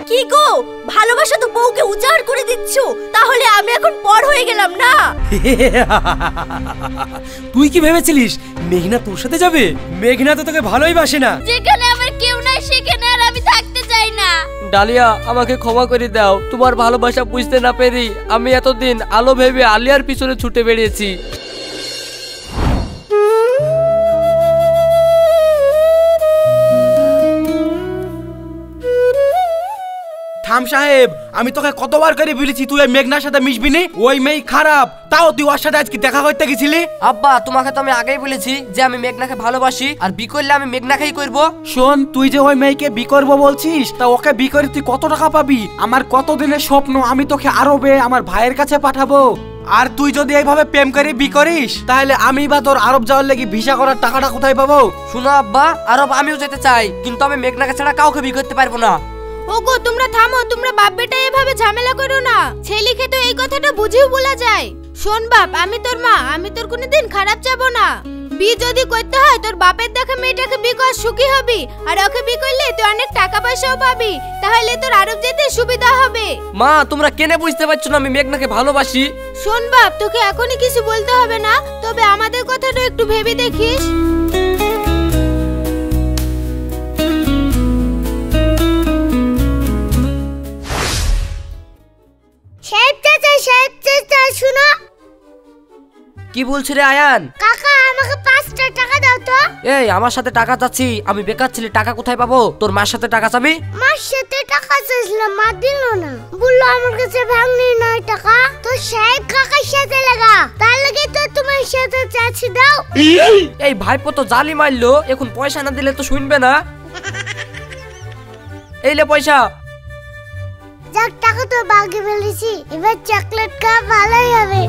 কি গো, ভালোবাসা তো বউকে উজাড় করে দিচ্ছ, তাহলে আমি এখন পর হয়ে গেলাম না? তুই কি ভেবেছিলিস মেঘনা তোর সাথে যাবে? মেঘনা তো তোকে ভালোই বাসে না। যেখানে আমার কেউ নাই সেখানে আর আমি থাকতে চাই না। ডালিয়া, আমাকে ক্ষমা করে দাও। তোমার ভালোবাসা বুঝতে না পেরে আমি এতদিন আলো ভেবে আলিয়ার পিছনে ছুটে বেরিয়েছি। থাম সাহেব, আমি তোকে কতবার করে বলেছি তুই ওই মেঘনার সাথে মিশবি নি, ওই মেয়ে খারাপ, তাও তুই ওর সাথে আজকে দেখা করতে গেছিলি। আব্বা, তোমাকে তো আমি আগেই বলেছি যে আমি মেঘনাকে ভালোবাসি, আর বি করলে আমি মেঘনাকেই করব। শোন, তুই যে ওই মেয়েকে বি করবো বলছিস, তা ওকে বি করে তুই কত টাকা পাবি? আমার কত দিনের স্বপ্ন, আমি তোকে আরবে আমার ভাইয়ের কাছে পাঠাবো। আর তুই যদি এইভাবে প্রেম করে বি করিস, তাহলে আমি বা তোর আরব যাওয়ার লাগি ভিসা করার টাকাটা কোথায় পাবো? শুনো আব্বা, আরব আমিও যেতে চাই, কিন্তু আমি মেঘনাকে ছাড়া কাউকে বি করতে পারবো না। ওগো তোমরা থামো, তোমরা বাপ বেটা এভাবে ঝামেলা করো না। ছেলেকে তো এই কথাটা বুঝিও বলা যায়। শোন বাপ, আমি তোর মা, আমি তোর কোনোদিন খারাপ চাবো না। বি যদি করতে হয় তোর বাপের দেখা মেয়েটাকে বি কর, সুখী হবি। আর ওকে বি করলে তুই অনেক টাকা পয়সাও পাবি, তাহলে তোর আরব যেতে সুবিধা হবে। মা, তোমরা কেন বুঝতে পারছো না আমি মেঘনাকে ভালোবাসি? শোন বাপ, তোকে এখনই কিছু বলতে হবে না, তবে আমাদের কথাটা একটু ভেবে দেখিস। শুনো, কি বলছিস রে আয়ান? কাকা আমাকে 5টা টাকা দাও তো। এই, আমার সাথে টাকা চাচ্ছি? আমি বেকার ছেলে, টাকা কোথায় পাবো? তোর মার সাথে টাকা চাবি? মার সাথে টাকা চাইছিলাম, মা দিল না, বললো আমার কাছে ভাঙনি নয় টাকা, তো সাহেব কাকার সাথে লাগা, তার লাগে তো তোমার সাথে চাচ্ছি, দাও। এই ভাইপো তো জালি মারলো, এখন পয়সা না দিলে তো শুনবে না। এই লে পয়সা। যাক, টাকা তো বাকি ফেলেছি, এবার চকলেট খাওয়া ভালোই হবে।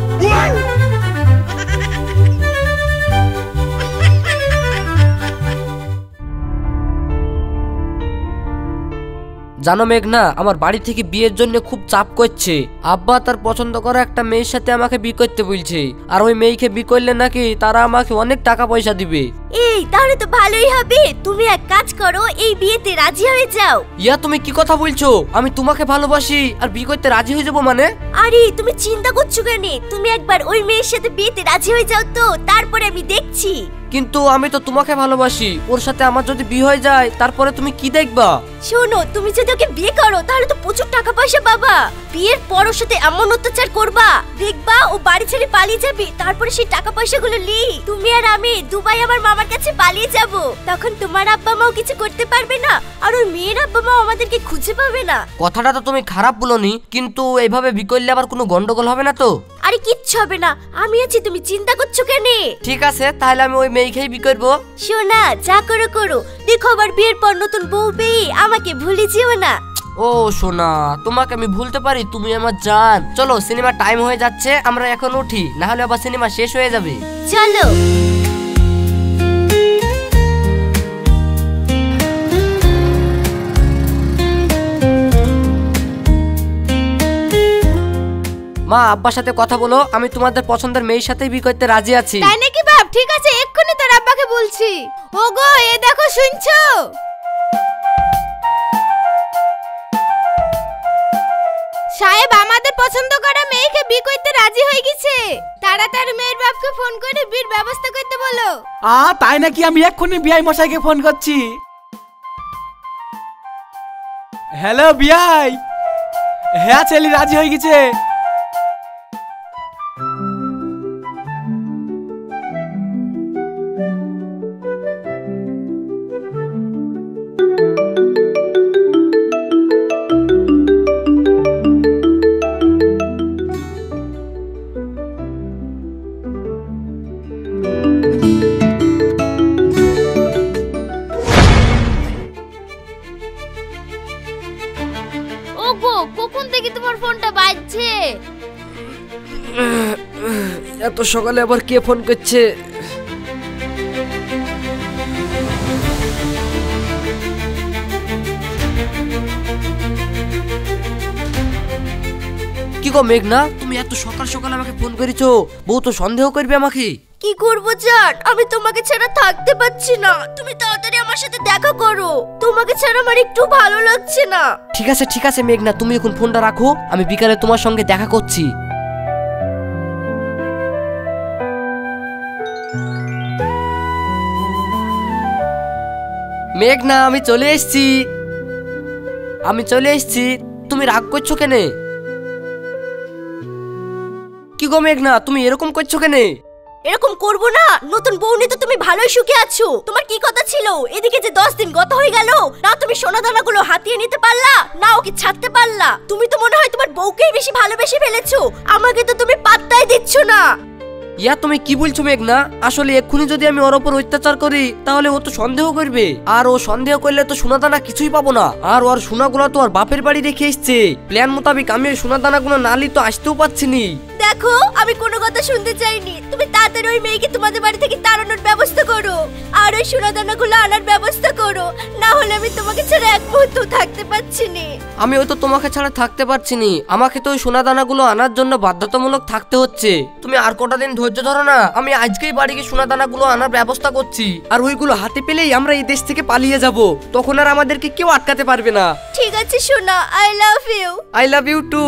জানো মেঘনা, আমার বাড়ি থেকে বিয়ের জন্য খুব চাপ করছে। আব্বা তার পছন্দ করা একটা মেয়ের সাথে আমাকে বিয়ে করতে বলছে, আর ওই মেয়েকে বিয়ে করলে নাকি তারা আমাকে অনেক টাকা পয়সা দিবে। এই তাহলে তো ভালোই হবে, তুমি এক কাজ করো, এই বিয়েতে রাজি হয়ে যাও। ইয়া, তুমি কি কথা বলছো? আমি তোমাকে ভালোবাসি আর বিয়ে করতে রাজি হয়ে যাবো মানে? আরে তুমি চিন্তা করছো কেন? তুমি একবার ওই মেয়ের সাথে বিয়েতে রাজি হয়ে যাও তো, তারপরে আমি দেখছি। কিন্তু আমি তো তোমাকে ভালোবাসি, ওর সাথে আমার যদি বিয়ে হয়ে যায় তারপরে তুমি কি দেখবা? শোনো, তুমি যদি ওকে বিয়ে করো তাহলে তো প্রচুর টাকা পয়সা পাবা। বিয়ের পর ওর সাথে এমন অত্যাচার করবা, দেখবা ও বাড়ি ছেড়ে পালিয়ে যাবে, তারপরে সেই টাকা পয়সাগুলো লি তুমি আর আমি দুবাই আমার মামার কাছে পালিয়ে যাব। তখন তোমার আব্বা মাও কিছু করতে পারবে না, আর ওর মেয়ের আব্বা মাও আমাদেরকে খুঁজে পাবে না। কথাটা তো তুমি খারাপ বলোনি, কিন্তু এইভাবে বিয়ে করলে আবার কোনো গন্ডগোল হবে না তো? আরে কিচ্ছু হবে না, আমি আছি, তুমি চিন্তা করছো কেন? ঠিক আছে, তাহলে আমি ওই মেয়েকেই বিয়ে করবো। শোনা, যা করো করো, দেখো আবার বিয়ের পর নতুন বউ পেয়ে আমাকে ভুলে যেও না। ও সোনা, তোমাকে আমি ভুলতে পারি? তুমি আমার জান। চলো, সিনেমা টাইম হয়ে যাচ্ছে, আমরা এখন উঠি, না হলে আবার সিনেমা শেষ হয়ে যাবে। চলো। মা, আব্বার সাথে কথা বলো, আমি তোমাদের পছন্দের মেয়ের সাথেই বিয়ে করতে রাজি আছি। তাই নাকি বাপ? ঠিক আছে, এক্ষুনি তোর আব্বাকে বলছি। ওগো, এ দেখো, শুনছো? সাহেব আমাদের পছন্দ করা মেয়েকে বিয়ে করতে রাজি হয়ে গেছে, তাড়াতাড়ি মেয়ের বাপকে ফোন করে বিয়ের ব্যবস্থা করতে বলো। তাই নাকি? আমি এক্ষুনি বিআই মশাইকে ফোন করছি। হ্যালো বিআই, হ্যাঁ ছেলে রাজি হয়ে গেছে। ওগো, কখন থেকে তোমার ফোনটা বাজছে? এত সকালে আবার কে ফোন করছে? কি কি গো মেঘনা, তুমি এত সকাল সকাল আমাকে ফোন করেছো? বউ তো সন্দেহ করবে আমাকে। কি করবো জান, আমি তোমাকে ছাড়া থাকতে পারছি না। তুমি তাড়াতাড়ি আমার সাথে দেখা করো, তোমাকে ছাড়া আমার একটু ভালো লাগছে না। ঠিক আছে মেঘনা, তুমি এখন ফোনটা রাখো, আমি বিকালে তোমার সঙ্গে দেখা করছি। মেঘনা, আমি চলে এসেছি। তুমি রাগ করছো কেনে? কি গো মেঘনা, তুমি এরকম করছো কেনে? এরকম করবো না, নতুন বউ নিয়ে তো তুমি ভালোই সুখে আছো। তোমার কি কথা ছিল? এদিকে যে 10 দিন গত হয়ে গেল, না তুমি সোনা দানাগুলো হাতিয়ে নিতে পারলা, না ওকে ছাড়তে পারলা। তুমি তো মনে হয় তোমার বউকেই বেশি ভালোবেসে ফেলেছো, আমাকে তো তুমি পাত্তাই দিচ্ছ না। ইয়া তুমি কি বলছো মেঘনা? আসলে এক্ষুনি যদি আমি ওর ওপর অত্যাচার করি তাহলে ও তো সন্দেহ করবে, আর ও সন্দেহ করলে তো সোনা দানা কিছুই পাবো না। আর ওর সোনাগুলো তো ওর বাপের বাড়ি রেখে এসছে। প্ল্যান মোতাবেক আমি ওই সোনা দানাগুলো নালি তো আসতেও পারছি নি। দেখো, আমি কোনো কথা শুনতে চাইনি। তুমি তাড়াতাড়ি ওই মেয়েকে তোমাদের বাড়ি থেকে তাড়ানোর ব্যবস্থা করো, আর ওই সোনা দানাগুলো আনার ব্যবস্থা করো, না হলে আমি তোমাকে ছাড়া এক মুহূর্ত থাকতে পারছি না। আমি তো তোমাকে ছাড়া থাকতে পারছি নি, আমাকে তো ওই সোনা দানাগুলো আনার জন্য বাধ্যতামূলক থাকতে হচ্ছে। তুমি আর কটা দিন ধৈর্য ধরো না, আমি আজকেই বাড়ি গিয়ে সোনা দানাগুলো আনার ব্যবস্থা করছি। আর ওইগুলো হাতে পেলেই আমরা এই দেশ থেকে পালিয়ে যাব, তখন আর আমাদেরকে কেউ আটকাতে পারবে না। ঠিক আছে সোনা, I love you. I love you too.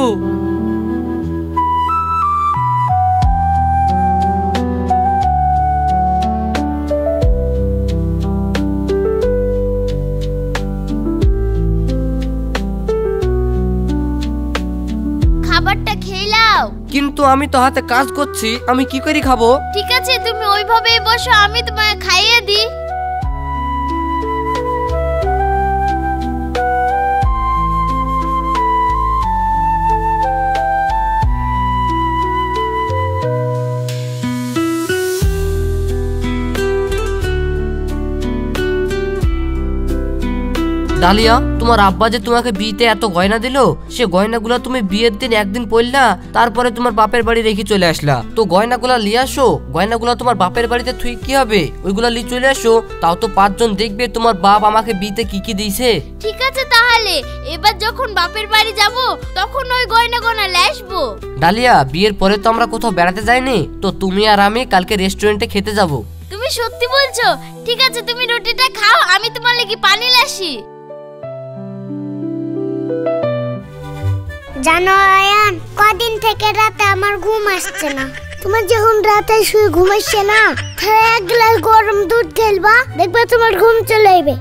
খাবারটা খেয়ে নাও। কিন্তু আমি তো হাতে কাজ করছি, আমি কি করে খাবো? ঠিক আছে, তুমি ওইভাবেই বসো, আমি তোমায় খাইয়ে দিই। ডালিয়া, তোমার আব্বা যে তোমাকে বিয়েতে এত গয়না দিলো, সে গয়নাগুলো তুমি বিয়ের দিন একদিন পরলা, তারপরে তোমার বাপের বাড়ি রেখে চলে আসলা। তো গয়নাগুলো নিয়ে আসো, গয়নাগুলো তোমার বাপের বাড়িতে থুই কি হবে, ওইগুলো নিয়ে চলে আসো। তাও তো 5 জন দেখবে তোমার বাপ আমাকে বিয়েতে কি কি দিয়েছে। ঠিক আছে, তাহলে এবার যখন বাপের বাড়ি যাব তখন ওই গয়না আসবো। ডালিয়া, বিয়ের পরে তো আমরা কোথাও বেড়াতে যাইনি, তো তুমি আর আমি কালকে রেস্টুরেন্টে খেতে যাব। তুমি সত্যি বলছো? ঠিক আছে, তুমি রুটিটা খাও, আমি তোমার লাগি পানি লাসি। জানো আয়ান, কদিন থেকে রাতে আমার ঘুম আসছে না। তোমার যখন রাতে শুয়ে ঘুমাইছে না, তাহলে এক গ্লাস গরম দুধ খেলবা, দেখবে তোমার ঘুম চলে আসবে।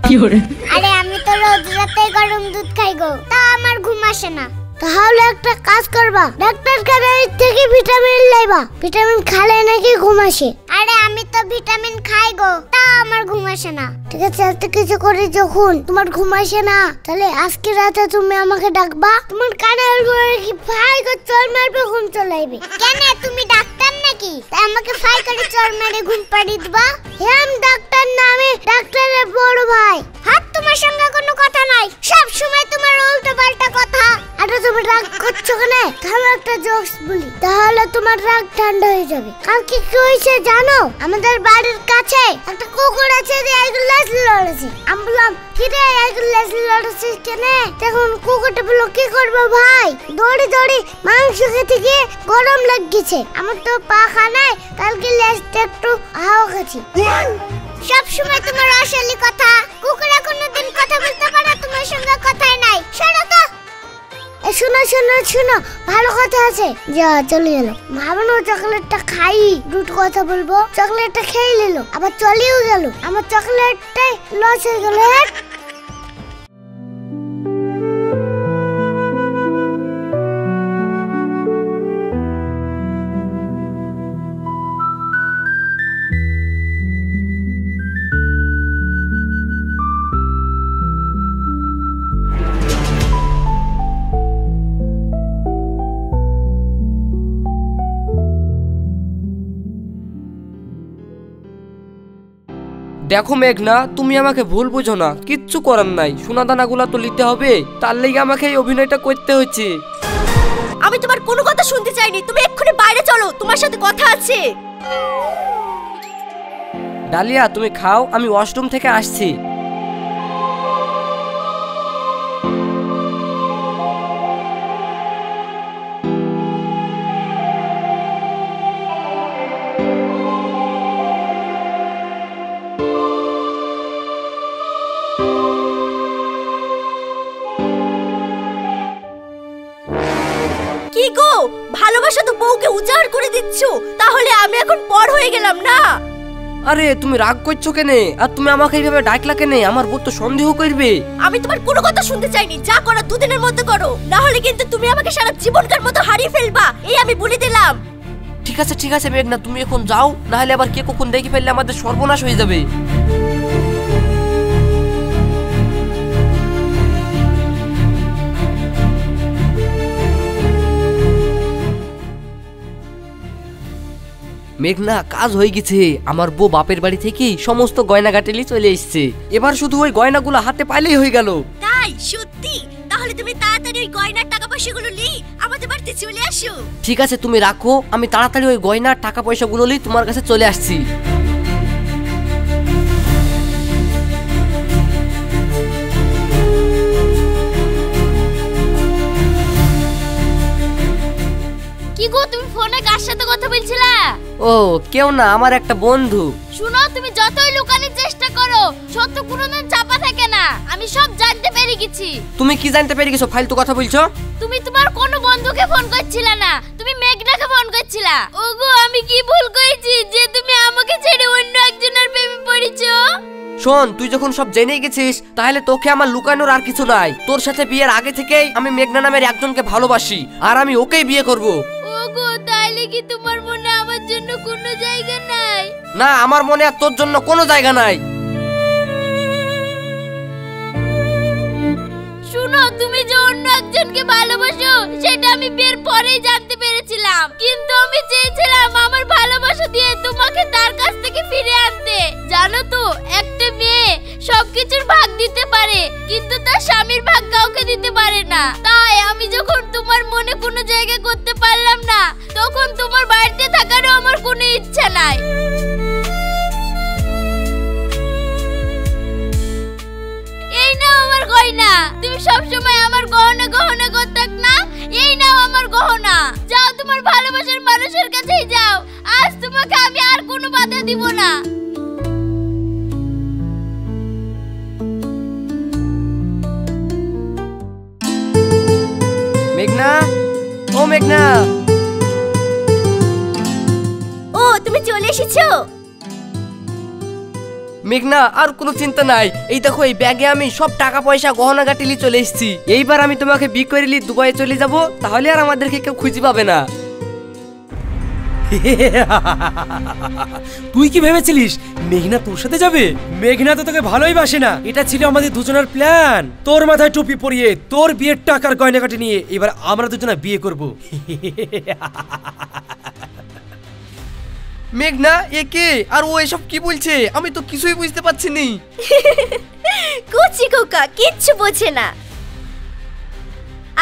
আরে আমি তো রোজ রাতে গরম দুধ খাই গো, তা আমার ঘুম আসে না। তাহলে একটা কাজ করবা, ডাক্তার খানার থেকে ভিটামিন লাইবা, ভিটামিন খেলে নাকি ঘুম আসে। আরে আমি তো ভিটামিন খাই গো, তা আমার ঘুম আসে না। ঠিক আছে, এত কিছু করে যখন তোমার ঘুম আসে না, তাহলে আজকে রাতে তুমি আমাকে ডাকবা, তোমার কানের উপরে কি ফাই করে চল মারবে, ঘুম চলে আসবে। কেন, তুমি ডাক্তার নাকি? তাই আমাকে ফাই করে চল মেরে ঘুম পাড়িয়ে দিবা? আমি ডাক্তার না, আমি ডাক্তারের বড় ভাই। হাত, তোমার সঙ্গে কোনো কথা নাই, সব সময় তোমার উল্টো পাল্টা কথা। আরে তুমি রাগ করছো কেন? তাহলে একটা জোকস বলি, তাহলে তোমার রাগ ঠান্ডা হয়ে যাবে। কালকে কি হয়েছে জানো? আমাদের বাড়ির কাছে একটা কুকুর আছে, লড়েছে। আমি বললাম, কি রে লড়েছিস কেন? তখন কুকুরটা বললো, কি করবো ভাই, দৌড়ে দৌড়ে মাংস খেতে গিয়ে গরম লাগছে, আমার তো পাখা নাই, কালকে লেজটা একটু হাওয়া খাচ্ছি। সব সময় তোমার আসলে কথা, কুকুরা কোনোদিন কথা বলতে পারে, তোমার সঙ্গে কথাই নাই। শোনো তো, শোনো, ভালো কথা আছে। যা, চলে গেল। ভাবনো চকলেটটা খাই, দুটো কথা বলবো, চকলেটটা খেয়ে নিল, আবার চলেও গেল, আমার চকলেটটাই লস হয়ে গেল। দেখো মেঘনা, তুমি আমাকে ভুল বুঝো না, কিচ্ছু করার নাই, সোনা দানাগুলা তো নিতে হবে, তার লেগে আমাকে এই অভিনয়টা করতে হচ্ছে। আমি তোমার কোনো কথা শুনতে চাইনি, তুমি এক্ষুনি বাইরে চলো, তোমার সাথে কথা আছে। ডালিয়া, তুমি খাও, আমি ওয়াশরুম থেকে আসছি। কি গো, ভালোবাসা তো বউকে উজাড় করে দিচ্ছ, তাহলে আমি এখন পর হয়ে গেলাম না? আরে তুমি রাগ করছো কেনে? আর তুমি আমাকে এইভাবে ডাকলা কেনে? আমার বউ তো সন্দেহ করবে। আমি তোমার কোনো কথা শুনতে চাইনি, যা করার দুদিনের মধ্যে করো, না হলে কিন্তু তুমি আমাকে সারা জীবনকার মতো হারিয়ে ফেলবা, এই আমি বলে দিলাম। ঠিক আছে মেঘনা, তুমি এখন যাও, না হলে আবার কে কখন দেখে ফেললে আমাদের সর্বনাশ হয়ে যাবে। মেঘনা, কাজ হয়ে গেছে। আমার বউ বাপের বাড়ি থেকে সমস্ত গয়নাগাটি চলে এসেছে। এবার শুধু ওই গয়নাগুলো হাতে পাইলেই হয়ে গেল। তাই সত্যি? তাহলে তুমি তাড়াতাড়ি ওই গয়নার টাকা পয়সাগুলো নিয়ে আমাদের বাড়িতে চলে আসো। ঠিক আছে, তুমি রাখো, আমি তাড়াতাড়ি ওই গয়নার টাকা পয়সাগুলো নিয়ে তোমার কাছে চলে আসছি। কি গো, তুমি ফোনে কার সাথে কথা বলছিলা? ও কেউ না, আমার একটা বন্ধু। শুনো, তুমি যতই লুকানোর চেষ্টা করো, সত্য কোনোদিন চাপা থাকে না। আমি সব জানতে পেরে গেছি। তুমি কি জানতে পেরে গেছো? ফালতু কথা বলছো। তুমি তোমার কোনো বন্ধুকে ফোন করছিলা না, তুমি মেঘনাকে ফোন করছিলা। ওগো, আমি কি ভুল করেছি যে তুমি আমাকে ছেড়ে অন্য একজনের প্রেমে পড়েছো? শোন, তুই যখন সব জেনে গেছিস, তাহলে তোকে আমার লুকানোর আর কিছু নাই। তোর সাথে বিয়ের আগে থেকেই আমি মেঘনা নামের একজনকে ভালোবাসি, আর আমি ওকেই বিয়ে করব। ওগো, তাইলে কি তোমার মনে আমার জন্য কোনো জায়গা নাই? না, আমার মনে আর তোর জন্য কোনো জায়গা নাই। শুনো, তুমি যে অন্য একজনকে ভালোবাসো সেটা আমি বিয়ের পরেই জানতে পেরেছিলাম, কিন্তু আমি চেয়েছিলাম আমার ভালোবাসা দিয়ে তোমাকে তার কাছ থেকে ফিরে আনতে। জানো তো, একটা মেয়ে সবকিছুর ভাগ দিতে পারে, কিন্তু তার স্বামীর ভাগ কাউকে দিতে পারে না। তাই আমি যখন তোমার মনে কোনো জায়গা করতে পারলাম না, তখন তোমার বাড়িতে থাকারও আমার কোনো ইচ্ছা নাই। এই নাও আমার গয়না, তুমি সবসময় আমার গহনা গহনা করতাক না, এই নাও আমার গহনা। যাও, তোমার ভালোবাসার মানুষের কাছেই যাও, আজ তোমাকে আমি আর কোনো বাধা দিব না। মেঘনা, ও মেঘনা। ও, তুমি চলে এসেছো? মেঘনা, আর কোনো চিন্তা নাই। এই দেখো, এই ব্যাগে আমি সব টাকা পয়সা গহনা গাটিলি চলে এসেছি। এইবার আমি তোমাকে বিয়ে করে দুবাই চলে যাব, তাহলে আর আমাদেরকে কেউ খুঁজে পাবে না। তুই কি ভেবেছিলিস মেঘনা তোর সাথে যাবে? মেঘনা তো তোকে ভালোই বাসে না। এটা ছিল আমাদের দুজনের প্ল্যান। তোর মাথায় টুপি পরিয়ে, তোর বিয়ের টাকার গয়নাগাটি নিয়ে এবার আমরা দুজনা বিয়ে করব। মেঘনা, এ কে? আর ও এসব কি বলছে? আমি তো কিছুই বুঝতে পারছি নি। কুচি খোকা কিচ্ছু বোঝে না।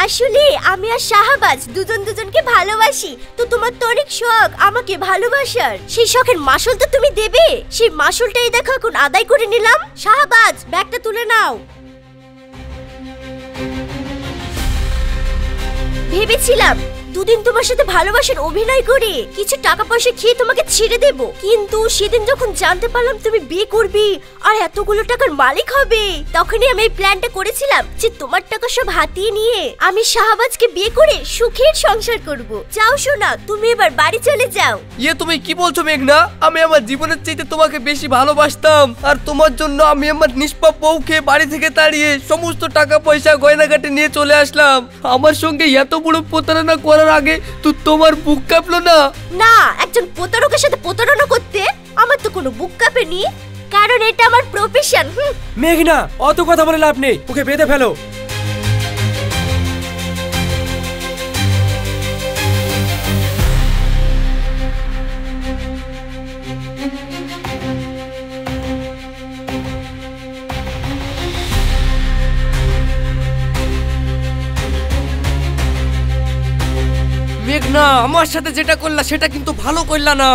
আসলে আমি আর শাহবাজ দুজন দুজনকে ভালোবাসি, তো তোমার তো অনেক শখ আমাকে ভালোবাসার। সেই শখের মাসুল তো তুমি দেবে, সেই মাসুলটাই দেখো এখন আদায় করে নিলাম। শাহবাজ, ব্যাগটা তুলে নাও। ভেবেছিলাম দুদিন তোমার সাথে ভালোবাসার অভিনয় করে কিছু টাকা পয়সা খেয়ে তোমাকে ছেড়ে দেব, কিন্তু সেদিন যখন জানতে পারলাম তুমি বিয়ে করবি আর এতগুলো টাকার মালিক হবে, তখনই আমি এই প্ল্যানটা করেছিলাম যে তোমার টাকা সব হাতিয়ে নিয়ে আমি শাহবাজকে বিয়ে করে সুখের সংসার করব। যাও সোনা, তুমি এবার বাড়ি চলে যাও। ইয়ে তুমি কি বলছো মেঘনা? আমি আমার জীবনের চাইতে তোমাকে বেশি ভালোবাসতাম, আর তোমার জন্য আমি আমার নিষ্পাপ বউকে বাড়ি থেকে তাড়িয়ে সমস্ত টাকা পয়সা গয়নাগাটি নিয়ে চলে আসলাম। আমার সঙ্গে এত বড় প্রতারণা করার আগে তো তোমার বুক কাঁপলো না? না, একজন প্রতারকের সাথে প্রতারণা করতে আমার তো কোনো বুক কাঁপেনি, কারণ এটা আমার প্রফেশন। মেঘনা, অত কথা বলে লাভ নেই, ওকে বেঁধে ফেলো। মেঘনা, আমার সাথে যেটা করলা সেটা কিন্তু ভালো করলা না।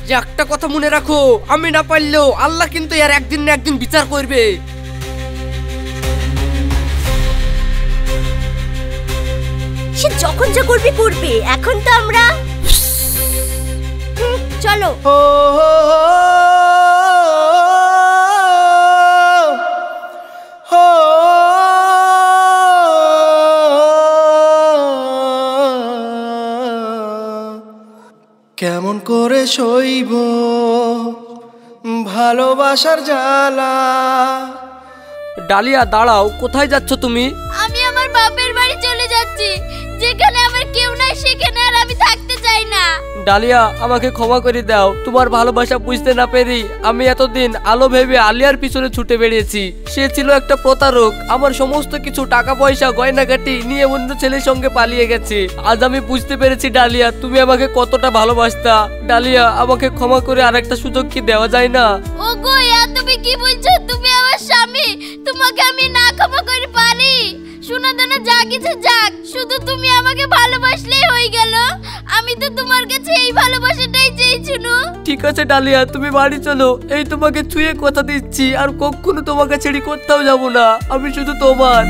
যে একটা কথা মনে রাখো, আমি না পারলেও আল্লাহ কিন্তু এর একদিন না একদিন বিচার করবে। সে যখন যা করবে করবে, এখন তো আমরা চলো। কেমন করে সইব ভালোবাসার জ্বালা। ডালিয়া দাঁড়াও, কোথায় যাচ্ছ তুমি? আমি আমার বাপের বাড়ি চলে যাচ্ছি, যেখানে আমার কেউ নাই সেখানে আর আমি থাকতে চাই না। ডালিয়া আমাকে ক্ষমা করে দাও, তোমার ভালোবাসা বুঝতে না পেরে আমি এতদিন আলো ভেবে আলিয়ার পিছনে ছুটে বেরিয়েছি। সে ছিল একটা প্রতারক, আমার সমস্ত কিছু টাকা পয়সা গয়নাগাটি নিয়ে অন্য ছেলের সঙ্গে পালিয়ে গেছে। আজ আমি বুঝতে পেরেছি ডালিয়া তুমি আমাকে কতটা ভালোবাসতা। ডালিয়া আমাকে ক্ষমা করে আরেকটা সুযোগ কি দেওয়া যায় না? ওগো তুমি কি বলছো? তুমি আমার স্বামী, তোমাকে আমি না ক্ষমা করে পারি? শোনো দানা, যা কিছু যাক, শুধু তুমি আমাকে ভালোবাসলেই হয়ে গেল। আমি তো তোমার কাছে এই ভালোবাসাটাই চেয়েছিল। ঠিক আছে ডালিয়া, তুমি বাড়ি চলো। এই তোমাকে ছুঁয়ে কথা দিচ্ছি, আর কখনো তোমাকে ছেড়ে কোথাও যাব না। আমি শুধু তোমার।